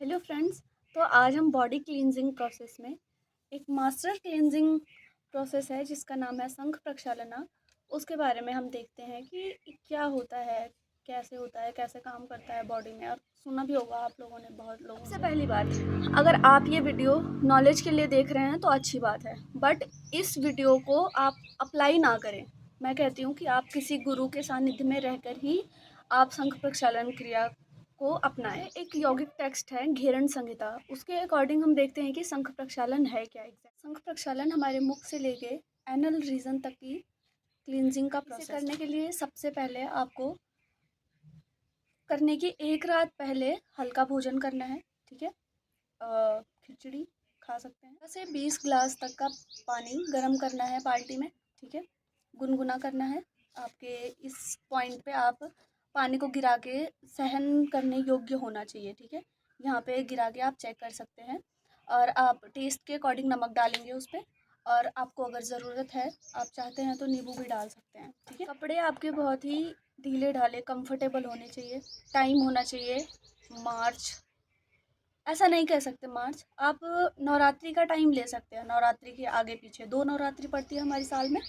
Hello friends. तो आज हम बॉडी क्लींजिंग प्रोसेस में एक मास्टर क्लींजिंग प्रोसेस है जिसका नाम है शंख प्रक्षालना। उसके बारे में हम देखते हैं कि क्या होता है, कैसे होता है, कैसे काम करता है बॉडी में। और सुना भी होगा आप लोगों ने बहुत लोगों से। पहली बात, अगर आप ये वीडियो नॉलेज के लिए देख रहे हैं तो अच्छी बात है, बट इस वीडियो को आप अप्लाई ना करें। मैं कहती हूँ कि आप किसी गुरु के सानिध्य में रहकर ही आप शंख प्रक्षालन क्रिया को अपनाएं। एक यौगिक टेक्स्ट है घेरण संहिता, उसके अकॉर्डिंग हम देखते हैं कि शंख प्रक्षालन है क्या। एग्जैक्ट शंख प्रक्षालन हमारे मुख से लेके एनल रीजन तक की क्लींजिंग का प्रोसेस करने के लिए सबसे पहले आपको करने की एक रात पहले हल्का भोजन करना है। ठीक है, खिचड़ी खा सकते हैं। 10 से 20 ग्लास तक का पानी गर्म करना है बाल्टी में। ठीक है, गुनगुना करना है। आपके इस पॉइंट पे आप पानी को गिरा के सहन करने योग्य होना चाहिए। ठीक है, यहाँ पे गिरा के आप चेक कर सकते हैं और आप टेस्ट के अकॉर्डिंग नमक डालेंगे उस पर। और आपको अगर ज़रूरत है, आप चाहते हैं तो नींबू भी डाल सकते हैं। ठीक है, कपड़े आपके बहुत ही ढीले ढाले कंफर्टेबल होने चाहिए। टाइम होना चाहिए मार्च, ऐसा नहीं कह सकते मार्च, आप नवरात्रि का टाइम ले सकते हैं। नवरात्रि के आगे पीछे 2 नवरात्रि पड़ती है हमारी साल में,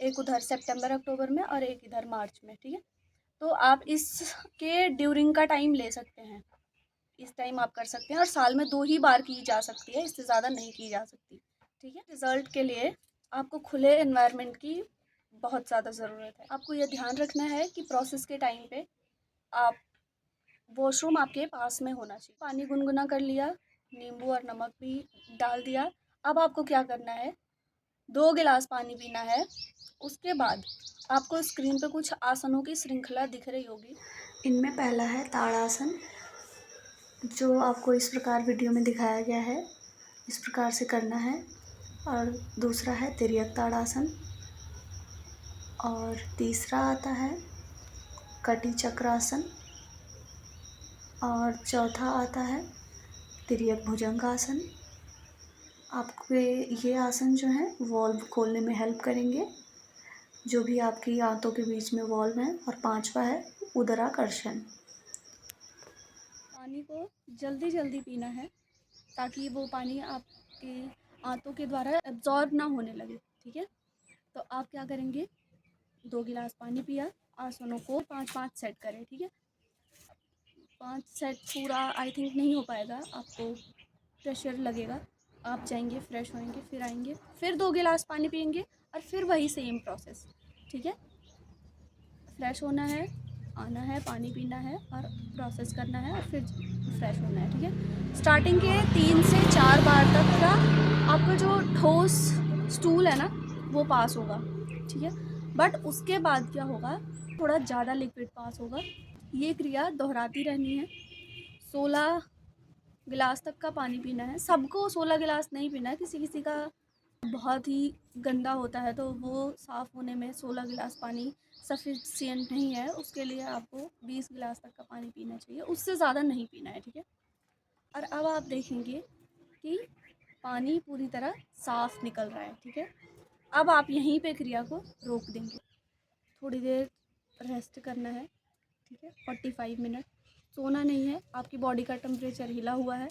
एक उधर सितंबर अक्टूबर में और एक इधर मार्च में। ठीक है, तो आप इसके ड्यूरिंग का टाइम ले सकते हैं। इस टाइम आप कर सकते हैं और साल में 2 ही बार की जा सकती है, इससे ज़्यादा नहीं की जा सकती। ठीक है, रिजल्ट के लिए आपको खुले एनवायरनमेंट की बहुत ज़्यादा ज़रूरत है। आपको यह ध्यान रखना है कि प्रोसेस के टाइम पे आप वॉशरूम आपके पास में होना चाहिए। पानी गुनगुना कर लिया, नींबू और नमक भी डाल दिया। अब आपको क्या करना है, 2 गिलास पानी पीना है। उसके बाद आपको स्क्रीन पे कुछ आसनों की श्रृंखला दिख रही होगी। इनमें पहला है ताड़ासन, जो आपको इस प्रकार वीडियो में दिखाया गया है, इस प्रकार से करना है। और दूसरा है तिर्यक ताड़ासन, और तीसरा आता है कटी चक्रासन, और चौथा आता है तिर्यक भुजंगासन। आपके ये आसन जो हैं वॉल्व खोलने में हेल्प करेंगे, जो भी आपकी आंतों के बीच में वॉल्व हैं। और पांचवा है उदराकर्षण। पानी को जल्दी जल्दी पीना है ताकि वो पानी आपके आंतों के द्वारा एब्जॉर्ब ना होने लगे। ठीक है, तो आप क्या करेंगे, 2 गिलास पानी पिया, आसनों को 5-5 सेट करें। ठीक है, 5 सेट पूरा आई थिंक नहीं हो पाएगा, आपको प्रेशर लगेगा। आप जाएंगे, फ्रेश होएंगे, फिर आएंगे, फिर 2 गिलास पानी पियेंगे और फिर वही सेम प्रोसेस। ठीक है, फ्रेश होना है, आना है, पानी पीना है और प्रोसेस करना है और फिर फ्रेश होना है। ठीक है, स्टार्टिंग के 3 से 4 बार तक का आपका जो ठोस स्टूल है ना वो पास होगा। ठीक है, बट उसके बाद क्या होगा, थोड़ा ज़्यादा लिक्विड पास होगा। ये क्रिया दोहराती रहनी है। 16 गिलास तक का पानी पीना है। सबको 16 गिलास नहीं पीना है, किसी किसी का बहुत ही गंदा होता है तो वो साफ़ होने में 16 गिलास पानी सफिशिएंट नहीं है। उसके लिए आपको 20 गिलास तक का पानी पीना चाहिए, उससे ज़्यादा नहीं पीना है। ठीक है, और अब आप देखेंगे कि पानी पूरी तरह साफ़ निकल रहा है। ठीक है, अब आप यहीं पे क्रिया को रोक देंगे, थोड़ी देर रेस्ट करना है। ठीक है, 45 मिनट। सोना नहीं है, आपकी बॉडी का टेम्परेचर हिला हुआ है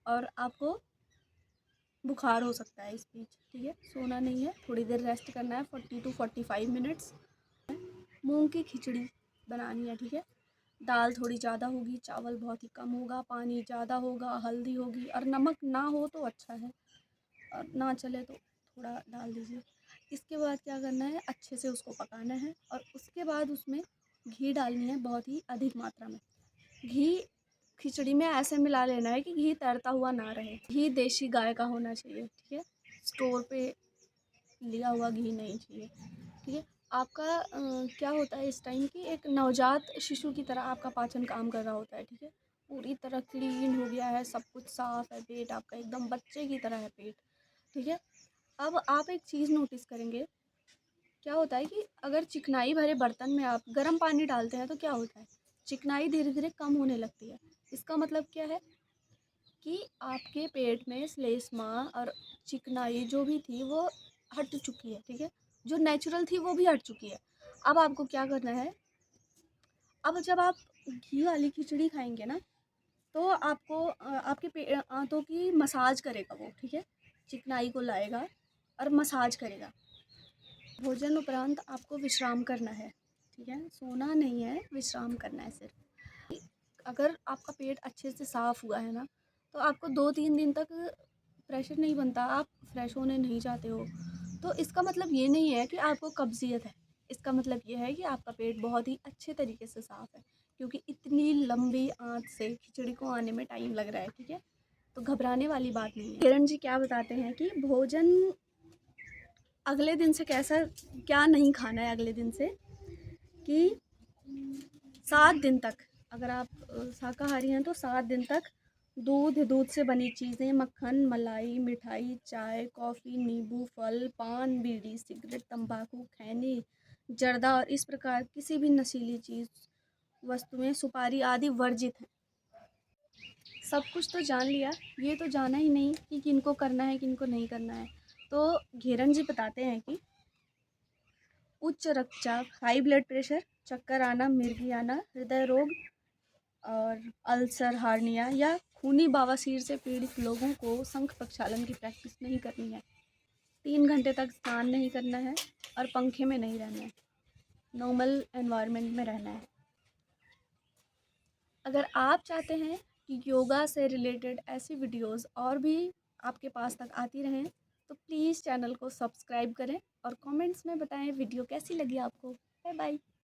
और आपको बुखार हो सकता है इस बीच। ठीक है, सोना नहीं है, थोड़ी देर रेस्ट करना है, 40 to 45 मिनट्स। मूंग की खिचड़ी बनानी है। ठीक है, दाल थोड़ी ज़्यादा होगी, चावल बहुत ही कम होगा, पानी ज़्यादा होगा, हल्दी होगी, और नमक ना हो तो अच्छा है और ना चले तो थोड़ा डाल दीजिए। इसके बाद क्या करना है, अच्छे से उसको पकाना है और उसके बाद उसमें घी डालनी है, बहुत ही अधिक मात्रा में। घी खिचड़ी में ऐसे मिला लेना है कि घी तैरता हुआ ना रहे। घी देसी गाय का होना चाहिए। ठीक है, स्टोर पे लिया हुआ घी नहीं चाहिए। ठीक है, आपका क्या होता है इस टाइम कि एक नवजात शिशु की तरह आपका पाचन काम कर रहा होता है। ठीक है, पूरी तरह क्लीन हो गया है, सब कुछ साफ़ है, पेट आपका एकदम बच्चे की तरह है पेट। ठीक है, अब आप एक चीज़ नोटिस करेंगे, क्या होता है कि अगर चिकनाई भरे बर्तन में आप गर्म पानी डालते हैं तो क्या होता है, चिकनाई धीरे धीरे कम होने लगती है। इसका मतलब क्या है कि आपके पेट में श्लेष्मा और चिकनाई जो भी थी वो हट चुकी है। ठीक है, जो नेचुरल थी वो भी हट चुकी है। अब आपको क्या करना है, अब जब आप घी वाली खिचड़ी खाएंगे ना तो आपको आपके आंतों की मसाज करेगा वो, ठीक है, चिकनाई को लाएगा और मसाज करेगा। भोजन उपरांत आपको विश्राम करना है, ठीक है, सोना नहीं है, विश्राम करना है सिर्फ। अगर आपका पेट अच्छे से साफ़ हुआ है ना, तो आपको 2-3 दिन तक प्रेशर नहीं बनता, आप फ्रेश होने नहीं जाते हो। तो इसका मतलब ये नहीं है कि आपको कब्ज़ियत है, इसका मतलब ये है कि आपका पेट बहुत ही अच्छे तरीके से साफ़ है, क्योंकि इतनी लंबी आँच से खिचड़ी को आने में टाइम लग रहा है, ठीक है? तो घबराने वाली बात नहीं है। किरण जी क्या बताते हैं कि भोजन अगले दिन से कैसा क्या नहीं खाना है अगले दिन से, कि 7 दिन तक, अगर आप शाकाहारी हैं तो 7 दिन तक दूध से बनी चीज़ें, मक्खन, मलाई, मिठाई, चाय, कॉफ़ी, नींबू, फल, पान, बीड़ी, सिगरेट, तंबाकू, खैनी, जर्दा और इस प्रकार किसी भी नशीली चीज़, वस्तुएं, सुपारी आदि वर्जित हैं। सब कुछ तो जान लिया, ये तो जाना ही नहीं कि किनको करना है किनको नहीं करना है। तो घेरन जी बताते हैं कि उच्च रक्तचाप, हाई ब्लड प्रेशर, चक्कर आना, मिर्गी आना, हृदय रोग और अल्सर, हार्निया या खूनी बवासीर से पीड़ित लोगों को शंख प्रक्षालन की प्रैक्टिस नहीं करनी है। 3 घंटे तक स्नान नहीं करना है और पंखे में नहीं रहना है, नॉर्मल एनवायरनमेंट में रहना है। अगर आप चाहते हैं कि योगा से रिलेटेड ऐसी वीडियोस और भी आपके पास तक आती रहें, तो प्लीज़ चैनल को सब्सक्राइब करें और कमेंट्स में बताएं वीडियो कैसी लगी आपको। Bye bye.